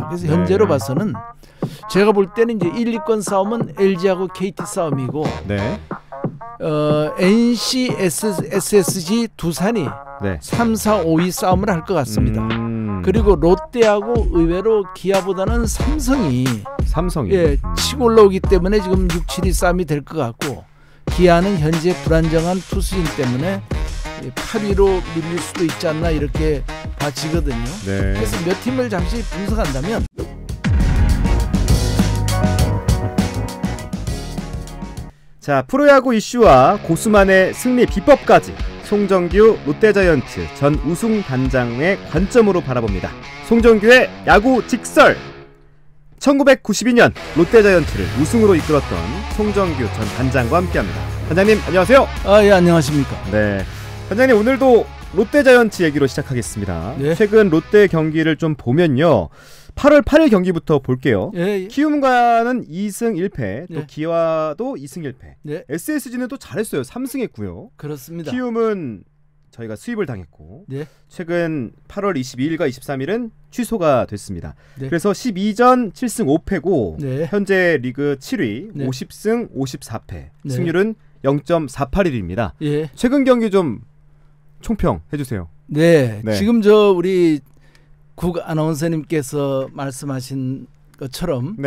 그래서 현재로 봐서는 제가 볼 때는 이제 1, 2권 싸움은 LG하고 KT 싸움이고 네. NC, SSG 두산이 3, 4, 5위 싸움을 할 것 같습니다. 그리고 롯데하고 의외로 기아보다는 삼성이 치고 올라오기 때문에 지금 6, 7위 싸움이 될 것 같고 기아는 현재 불안정한 투수진 때문에 8위로 밀릴 수도 있지 않나 이렇게 봐지거든요. 그래서 몇 팀을 잠시 분석한다면 자, 프로야구 이슈와 고수만의 승리 비법까지 송정규 롯데자이언츠 전 우승 단장의 관점으로 바라봅니다. 송정규의 야구 직설! 1992년 롯데자이언츠를 우승으로 이끌었던 송정규 전 단장과 함께합니다. 단장님 안녕하세요. 예, 안녕하십니까. 네, 단장님 오늘도 롯데자이언츠 얘기로 시작하겠습니다. 네. 최근 롯데 경기를 좀 보면요. 8월 8일 경기부터 볼게요. 키움과는 2승 1패, 또 기아도 2승 1패. SSG는 또 잘했어요. 3승했고요. 그렇습니다. 키움은 저희가 수입을 당했고 최근 8월 22일과 23일은 취소가 됐습니다. 그래서 12전 7승 5패고 현재 리그 7위 50승 54패 승률은 0.48일입니다. 최근 경기 좀 총평 해주세요. 지금 우리 국 아나운서님께서 말씀하신 것처럼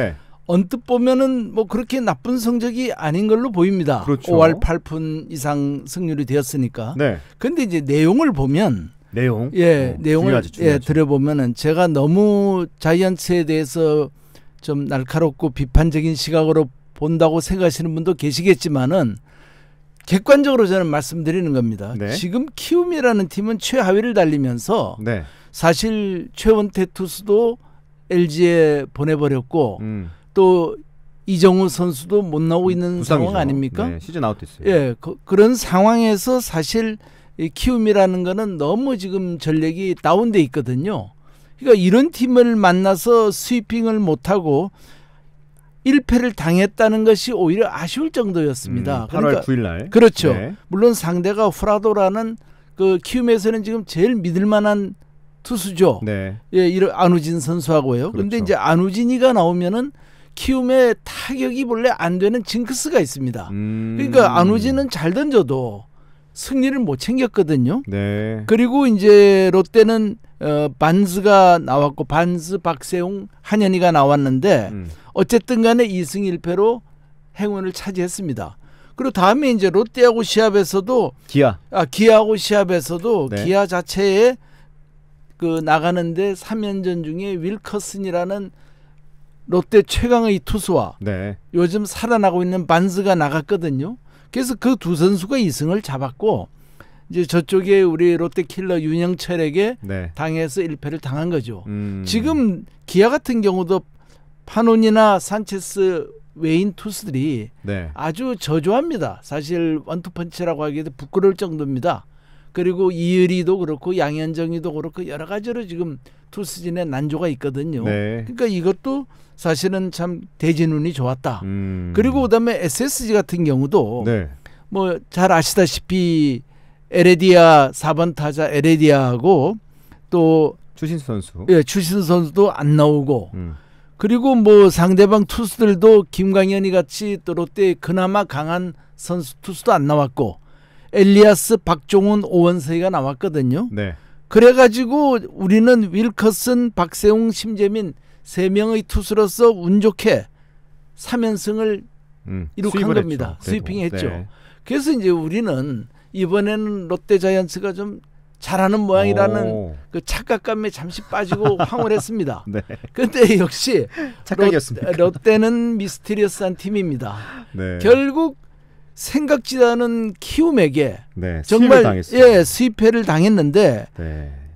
언뜻 보면은 뭐 그렇게 나쁜 성적이 아닌 걸로 보입니다. 5할 8푼 이상 승률이 되었으니까. 근데 이제 내용을 보면 내용을 들어보면은 제가 너무 자이언츠에 대해서 좀 날카롭고 비판적인 시각으로 본다고 생각하시는 분도 계시겠지만은 객관적으로 저는 말씀드리는 겁니다. 지금 키움이라는 팀은 최하위를 달리면서 사실 최원태 투수도 LG에 보내버렸고 또 이정우 선수도 못 나오고 있는 상황 아닙니까? 시즌 아웃됐어요. 그런 상황에서 사실 이 키움이라는 거는 너무 지금 전력이 다운돼 있거든요. 그러니까 이런 팀을 만나서 스위핑을 못하고 1패를 당했다는 것이 오히려 아쉬울 정도였습니다. 8월 9일 날. 그렇죠. 물론 상대가 후라도라는 그 키움에서는 지금 제일 믿을 만한 투수죠. 이런 안우진 선수하고요. 그런데 이제 안우진이가 나오면은 키움의 타격이 본래 안 되는 징크스가 있습니다. 그러니까 안우진은 잘 던져도 승리를 못 챙겼거든요. 그리고 이제 롯데는 반스가 나왔고 반스, 박세웅, 한현희가 나왔는데 어쨌든 간에 2승 1패로 행운을 차지했습니다. 그리고 다음에 이제 롯데하고 시합에서도 기아하고 시합에서도 기아 자체에 그 나가는데 3연전 중에 윌커슨이라는 롯데 최강의 투수와 요즘 살아나고 있는 반스가 나갔거든요. 그래서 그 두 선수가 2승을 잡았고 이제 저쪽에 우리 롯데 킬러 윤영철에게 당해서 1패를 당한 거죠. 지금 기아 같은 경우도 파논이나 산체스 외인 투수들이 아주 저조합니다. 사실 원투펀치라고 하기에도 부끄러울 정도입니다. 그리고 이의리도 그렇고 양현정이도 그렇고 여러 가지로 지금 투수진에 난조가 있거든요. 그러니까 이것도 사실은 참 대진운이 좋았다. 그리고 그다음에 SSG 같은 경우도 뭐 잘 아시다시피 에레디아 4번 타자 에레디아하고 또 추신수 선수, 추신수 선수도 안 나오고 그리고 뭐 상대방 투수들도 김광현이 같이 또 롯데 그나마 강한 선수 투수도 안 나왔고 엘리아스, 박종훈, 오원석이가 나왔거든요. 그래가지고 우리는 윌커슨, 박세웅, 심재민 3명의 투수로서 운 좋게 3연승을 이룩한 겁니다. 스위핑했죠. 그래서 이제 우리는 이번에는 롯데자이언츠가 좀 잘하는 모양이라는 그 착각감에 잠시 빠지고 황홀했습니다. 그런데 역시 롯데는 미스테리어스한 팀입니다. 결국 생각지도 않은 키움에게 정말 스위패를 당했는데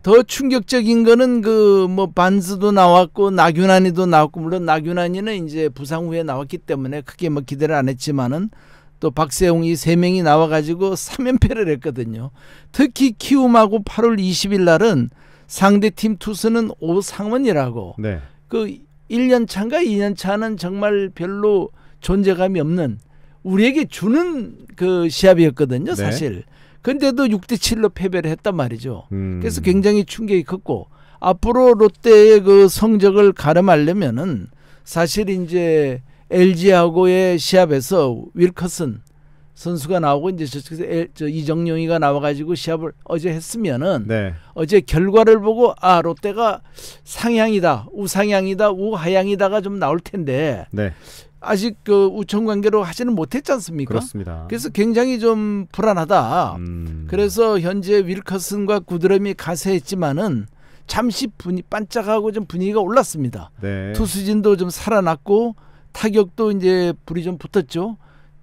더 충격적인 거는 그 뭐 반스도 나왔고 나균환이도 나왔고 물론 나균환이는 이제 부상 후에 나왔기 때문에 크게 뭐 기대를 안 했지만은 또 박세웅이 3명이 나와가지고 3연패를 했거든요. 특히 키움하고 8월 20일 날은 상대팀 투수는 오상원이라고 그 1년 차인가 2년 차는 정말 별로 존재감이 없는 우리에게 주는 그 시합이었거든요, 사실. 근데도 6대7로 패배를 했단 말이죠. 그래서 굉장히 충격이 컸고 앞으로 롯데의 그 성적을 가름하려면은 사실 이제 LG하고의 시합에서 윌커슨 선수가 나오고 이제 저쪽에서 이정용이가 나와가지고 시합을 어제 했으면은 네. 어제 결과를 보고 아 롯데가 상향이다, 우상향이다, 우하향이다가 좀 나올 텐데 네. 아직 그 우천 관계로 하지는 못했지 않습니까? 그렇습니다. 그래서 굉장히 좀 불안하다. 그래서 현재 윌커슨과 구드럼이 가세했지만은 잠시 반짝하고 좀 분위기가 올랐습니다. 네. 투수진도 좀 살아났고 타격도 이제 불이 좀 붙었죠.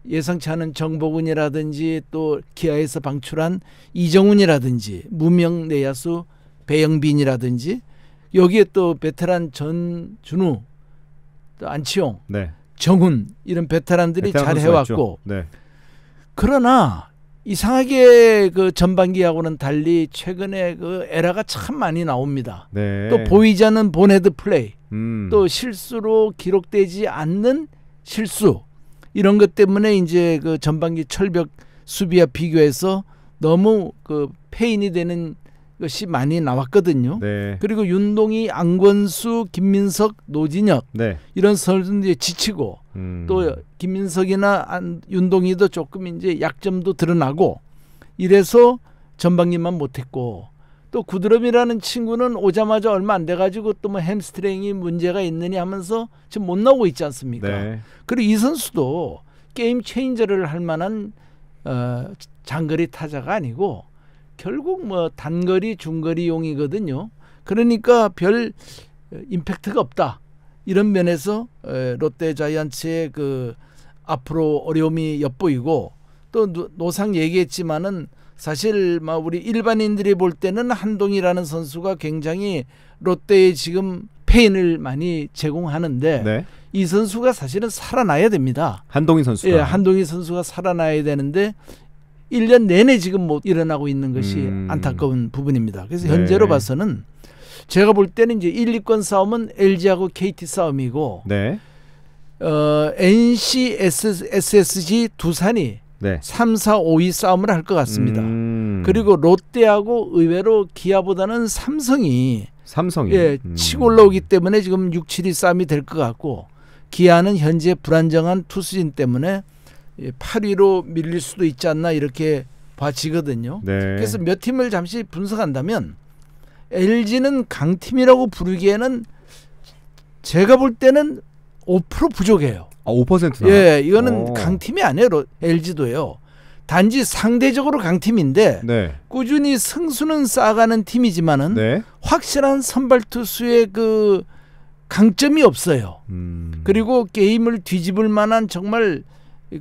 예상치 않은 정복훈이라든지 또 기아에서 방출한 이정훈이라든지 무명 내야수 배영빈이라든지 여기에 또 베테랑 전준우, 또 안치홍, 네. 정훈 이런 베테랑들이 잘 해왔고 네. 그러나 이상하게 그 전반기하고는 달리 최근에 그 에러가 참 많이 나옵니다. 네. 또 보이지 않는 본헤드 플레이, 또 실수로 기록되지 않는 실수 이런 것 때문에 이제 그 전반기 철벽 수비와 비교해서 너무 그 페인이 되는 것이 많이 나왔거든요. 네. 그리고 윤동희, 안권수, 김민석, 노진혁 네. 이런 선수들이 지치고 또 김민석이나 윤동희도 조금 이제 약점도 드러나고 이래서 전반기만 못했고 또 구드럼이라는 친구는 오자마자 얼마 안 돼가지고 또 뭐 햄스트링이 문제가 있느냐 하면서 지금 못 나오고 있지 않습니까? 네. 그리고 이 선수도 게임 체인저를 할 만한 장거리 타자가 아니고 결국 뭐 단거리, 중거리용이거든요. 그러니까 별 임팩트가 없다. 이런 면에서 롯데 자이언츠의 그 앞으로 어려움이 엿보이고 또 노상 얘기했지만은 사실 막 우리 일반인들이 볼 때는 한동희라는 선수가 굉장히 롯데에 지금 페인을 많이 제공하는데 네. 이 선수가 사실은 살아나야 됩니다. 한동희 선수가. 예, 한동희 선수가 살아나야 되는데 1년 내내 지금 못 일어나고 있는 것이 안타까운 부분입니다. 그래서 네. 현재로 봐서는 제가 볼 때는 이제 1, 2권 싸움은 LG하고 KT 싸움이고 네. NC, SSG, 두산이 네. 3, 4, 5위 싸움을 할 것 같습니다. 그리고 롯데하고 의외로 기아보다는 삼성이 예, 치고 올라오기 때문에 지금 6, 7위 싸움이 될 것 같고 기아는 현재 불안정한 투수진 때문에 8위로 밀릴 수도 있지 않나 이렇게 봐지거든요. 네. 그래서 몇 팀을 잠시 분석한다면 LG는 강팀이라고 부르기에는 제가 볼 때는 5% 부족해요. 아, 5%나? 예, 이거는 강팀이 아니에요. LG도요. 단지 상대적으로 강팀인데 네. 꾸준히 승수는 쌓아가는 팀이지만은 네. 확실한 선발 투수의 그 강점이 없어요. 그리고 게임을 뒤집을 만한 정말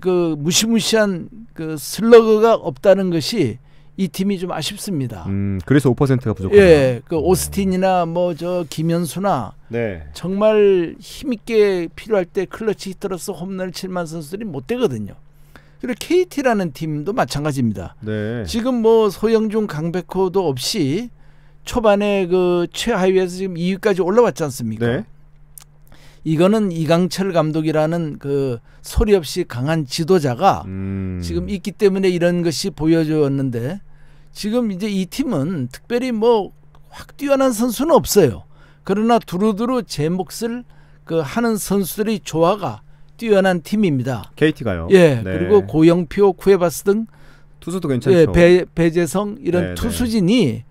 그 무시무시한 그 슬러그가 없다는 것이 이 팀이 좀 아쉽습니다. 그래서 5%가 부족해요. 예, 그 오스틴이나 뭐 저 김현수나 네. 정말 힘있게 필요할 때 클러치 히터로서 홈런을 칠 만한 선수들이 못 되거든요. 그리고 KT라는 팀도 마찬가지입니다. 네. 지금 뭐 소영준, 강백호도 없이 초반에 그 최하위에서 지금 2위까지 올라왔지 않습니까? 네. 이거는 이강철 감독이라는 그 소리 없이 강한 지도자가 지금 있기 때문에 이런 것이 보여졌는데 지금 이제 이 팀은 특별히 뭐 확 뛰어난 선수는 없어요. 그러나 두루두루 제 몫을 그 하는 선수들이 조화가 뛰어난 팀입니다. KT가요. 예. 네. 그리고 고영표, 쿠에바스 등 투수도 괜찮죠. 예, 배재성 이런 네, 투수진이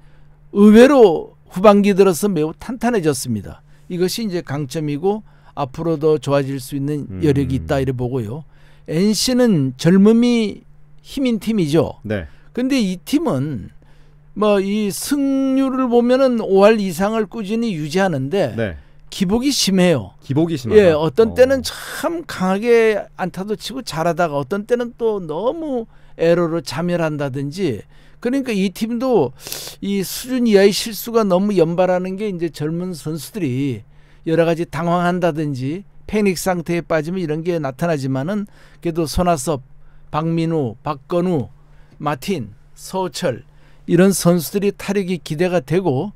의외로 후반기 들어서 매우 탄탄해졌습니다. 이것이 이제 강점이고 앞으로 더 좋아질 수 있는 여력이 있다 이래 보고요. NC는 젊음이 힘인 팀이죠. 네. 근데 이 팀은 뭐 이 승률을 보면은 5할 이상을 꾸준히 유지하는데 네. 기복이 심해요. 기복이 심해요. 예, 어떤 때는 참 강하게 안타도 치고 잘하다가 어떤 때는 또 너무 에러로 자멸한다든지. 그러니까 이 팀도 이 수준 이하의 실수가 너무 연발하는 게 이제 젊은 선수들이 여러 가지 당황한다든지 패닉 상태에 빠지면 이런 게 나타나지만은 그래도 손아섭, 박민우, 박건우, 마틴, 서우철 이런 선수들이 타력이 기대가 되고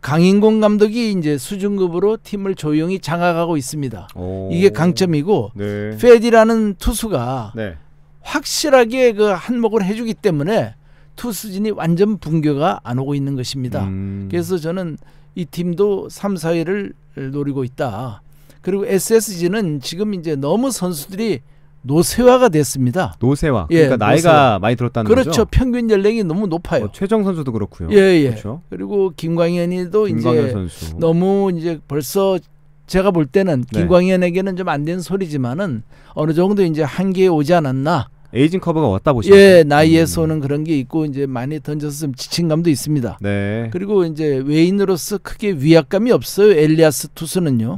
강인공 감독이 이제 수준급으로 팀을 조용히 장악하고 있습니다. 이게 강점이고 네. 페디라는 투수가 네. 확실하게 그 한몫을 해주기 때문에 투수진이 완전 붕괴가 안 오고 있는 것입니다. 그래서 저는 이 팀도 3, 4위를 노리고 있다. 그리고 SSG는 지금 이제 너무 선수들이 노쇠화가 됐습니다. 노쇠화. 그러니까 나이가 많이 들었다는 거죠. 그렇죠. 평균 연령이 너무 높아요. 최정 선수도 그렇고요. 예. 그렇죠? 그리고 김광현이도 이제 선수. 너무 이제 벌써 제가 볼 때는 김광현에게는 좀 안 된 소리지만은 어느 정도 이제 한계에 오지 않았나. 에이징 커브가 왔다 보시죠. 예, 나이에서는 그런 게 있고 이제 많이 던져서 좀 지친감도 있습니다. 네. 그리고 이제 외인으로서 크게 위압감이 없어요. 엘리아스 투수는요.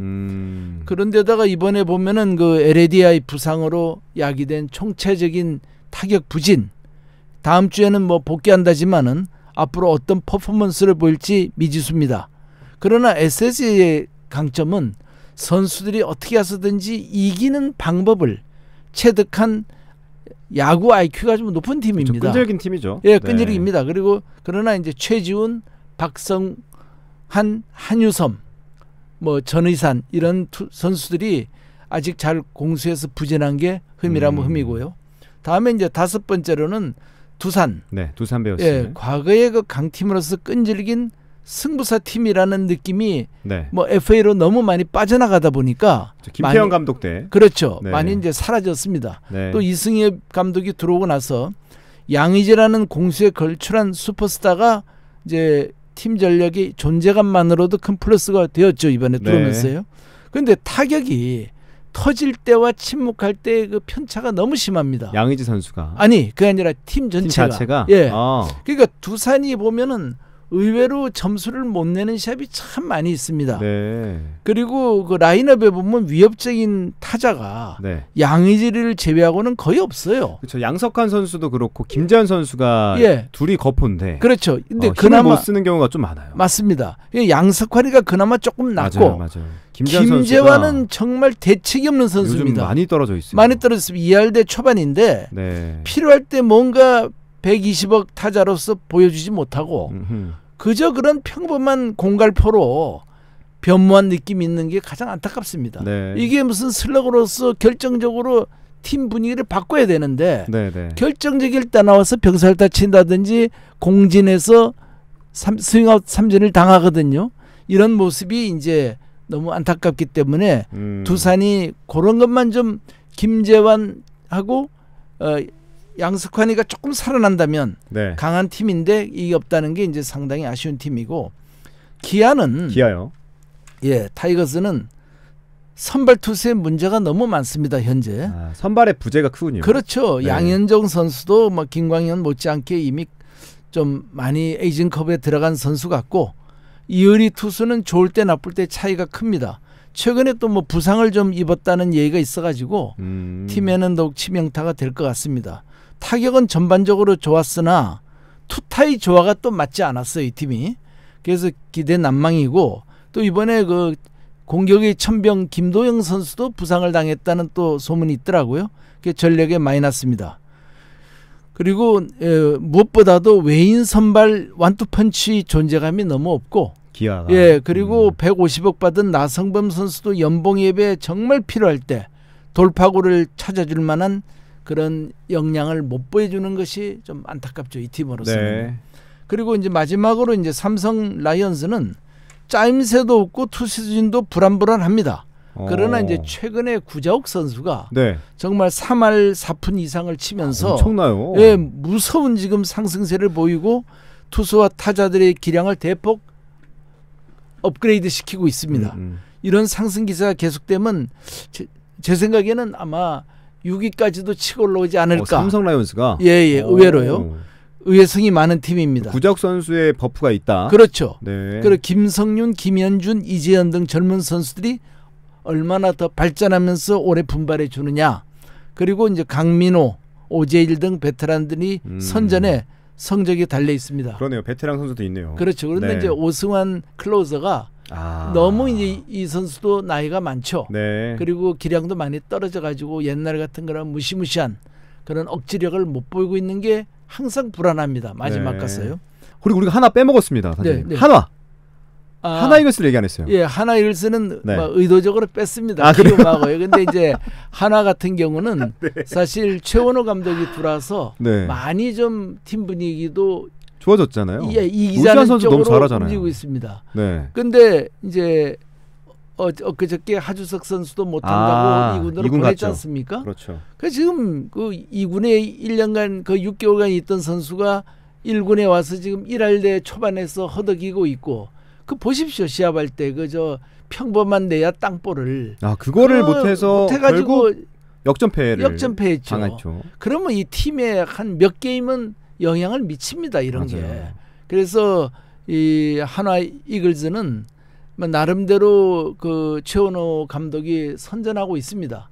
그런데다가 이번에 보면은 그 LADI 부상으로 야기된 총체적인 타격 부진. 다음 주에는 뭐 복귀한다지만은 앞으로 어떤 퍼포먼스를 보일지 미지수입니다. 그러나 SSG의 강점은 선수들이 어떻게 해서든지 이기는 방법을 체득한 야구 IQ가 좀 높은 팀입니다. 끈질긴 팀이죠. 예, 끈질깁니다. 그리고 그러나 이제 최지훈, 박성한, 한유섬, 뭐 전의산 이런 선수들이 아직 잘 공수해서 부진한 게 흠이라면 흠이고요. 다음에 이제 5번째로는 두산. 네, 두산 베어스. 예, 과거의 그 강팀으로서 끈질긴 승부사 팀이라는 느낌이 뭐 FA로 너무 많이 빠져나가다 보니까 김태형 감독 때 그렇죠. 많이 이제 사라졌습니다. 또 이승엽 감독이 들어오고 나서 양의지라는 공수에 걸출한 슈퍼스타가 이제 팀 전력이 존재감만으로도 큰 플러스가 되었죠. 이번에 들어오면서요. 그런데 타격이 터질 때와 침묵할 때 그 편차가 너무 심합니다. 양의지 선수가 아니 그게 아니라 팀 전체가. 예. 그러니까 두산이 보면은 의외로 점수를 못 내는 샵이 참 많이 있습니다. 그리고 그 라인업에 보면 위협적인 타자가 양의지를 제외하고는 거의 없어요. 그렇죠. 양석환 선수도 그렇고 김재현 선수가 둘이 거포인데. 그렇죠. 근데 그나마 못 쓰는 경우가 좀 많아요. 맞습니다. 양석환이가 그나마 조금 낫고 맞아요. 김재환은 정말 대책이 없는 선수입니다. 요즘 많이 떨어져 있어요. 많이 떨어졌습니다. 2할대 초반인데 필요할 때 뭔가 120억 타자로서 보여주지 못하고 그저 그런 평범한 공갈포로 변모한 느낌이 있는 게 가장 안타깝습니다. 이게 무슨 슬러그로서 결정적으로 팀 분위기를 바꿔야 되는데 결정적일 때 나와서 병살타 친다든지 공진해서 스윙아웃 3진을 당하거든요. 이런 모습이 이제 너무 안타깝기 때문에 두산이 그런 것만 좀 김재환하고 양석환이가 조금 살아난다면 강한 팀인데 이게 없다는 게 이제 상당히 아쉬운 팀이고 기아요. 예, 타이거스는 선발 투수의 문제가 너무 많습니다. 현재. 선발의 부재가 크군요. 그렇죠. 양현종 선수도 뭐 김광현 못지않게 이미 좀 많이 에이징 컵에 들어간 선수 같고 이의리 투수는 좋을 때 나쁠 때 차이가 큽니다. 최근에 또 뭐 부상을 좀 입었다는 얘기가 있어가지고 팀에는 더욱 치명타가 될 것 같습니다. 타격은 전반적으로 좋았으나 투타의 조화가 또 맞지 않았어요. 이 팀이. 그래서 기대 난망이고 또 이번에 그 공격의 천병 김도영 선수도 부상을 당했다는 또 소문이 있더라고요. 그게 전력에 마이너스입니다. 그리고 무엇보다도 외인 선발 완투펀치 존재감이 너무 없고 기아가. 예, 그리고 150억 받은 나성범 선수도 연봉 예배 정말 필요할 때 돌파구를 찾아줄 만한 그런 역량을 못 보여주는 것이 좀 안타깝죠. 이 팀으로서는. 그리고 이제 마지막으로 이제 삼성 라이온즈는 짜임새도 없고 투수진도 불안불안합니다. 그러나 이제 최근에 구자욱 선수가 정말 3할 4푼 이상을 치면서 엄청나요. 예, 무서운 지금 상승세를 보이고 투수와 타자들의 기량을 대폭 업그레이드 시키고 있습니다. 이런 상승 기세가 계속되면 제 생각에는 아마 6위까지도 치고 올라오지 않을까. 삼성 라이온즈가? 예, 의외로요. 의외성이 많은 팀입니다. 구자욱 선수의 버프가 있다. 그렇죠. 그리고 김성윤, 김현준, 이재현 등 젊은 선수들이 얼마나 더 발전하면서 올해 분발해 주느냐. 그리고 이제 강민호, 오재일 등 베테랑들이 선전에 성적이 달려 있습니다. 그러네요. 베테랑 선수도 있네요. 그렇죠. 그런데 이제 오승환 클로저가 너무 이제 이 선수도 나이가 많죠. 그리고 기량도 많이 떨어져 가지고 옛날 같은 그런 무시무시한 그런 억지력을 못 보이고 있는 게 항상 불안합니다. 마지막 가서요. 그리고 우리가 하나 빼먹었습니다. 한화. 하나 이글스를 얘기 안 했어요. 예, 하나 이글스는 뭐 의도적으로 뺐습니다. 키움하고요. 근데 이제 하나 같은 경우는 사실 최원호 감독이 들어와서 많이 좀 팀 분위기도 좋아졌잖아요. 예, 이기자는 선수 너무 잘하잖아요. 움직이고 있습니다. 네. 근데 이제 그저께 하주석 선수도 못 한다고 2군으로 보냈지 않습니까? 그렇죠. 그래서 지금 그 2군에 1년간 그 6개월간 있던 선수가 1군에 와서 지금 1할대 초반에서 허덕이고 있고 그 보십시오. 시합할 때 그저 평범한 내야 땅볼을 그거를 못해서 못해가지고 역전패했죠. 당했죠. 그러면 이 팀에 한 몇 게임은 영향을 미칩니다. 이런 맞아요. 게. 그래서 이 한화 이글스는 나름대로 그 최원호 감독이 선전하고 있습니다.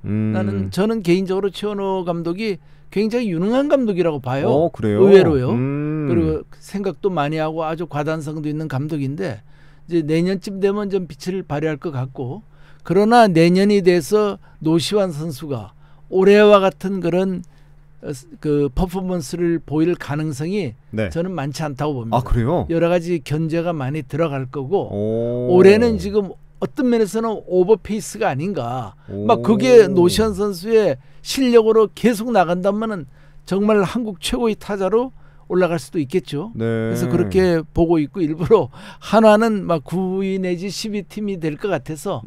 저는 개인적으로 최원호 감독이 굉장히 유능한 감독이라고 봐요. 그래요? 의외로요. 그리고 생각도 많이 하고 아주 과단성도 있는 감독인데 이제 내년쯤 되면 좀 빛을 발휘할 것 같고, 그러나 내년이 돼서 노시환 선수가 올해와 같은 그런 그 퍼포먼스를 보일 가능성이 저는 많지 않다고 봅니다. 그래요? 여러 가지 견제가 많이 들어갈 거고 올해는 지금 어떤 면에서는 오버페이스가 아닌가. 막 그게 노시환 선수의 실력으로 계속 나간다면은 정말 한국 최고의 타자로 올라갈 수도 있겠죠. 그래서 그렇게 보고 있고, 일부러 한화는 막 9위 내지 12팀이 될 것 같아서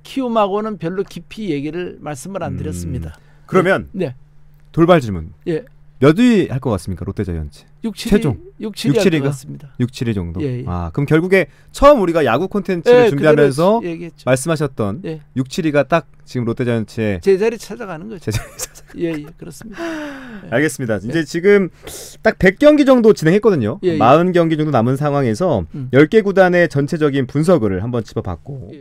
키움하고는 별로 깊이 말씀을 안 드렸습니다. 그러면 돌발 질문. 몇 위 할 것 같습니까? 롯데자이언츠. 6-7위, 최종 6-7위 할 것 같습니다. 6-7위 정도. 그럼 결국에 처음 우리가 야구 콘텐츠를 준비하면서 말씀하셨던 6-7위가 딱 지금 롯데자이언츠의 제자리 찾아가는 거죠. 그렇습니다. 알겠습니다. 이제 지금 딱 100경기 정도 진행했거든요. 40경기 정도 남은 상황에서 10개 구단의 전체적인 분석을 한번 짚어봤고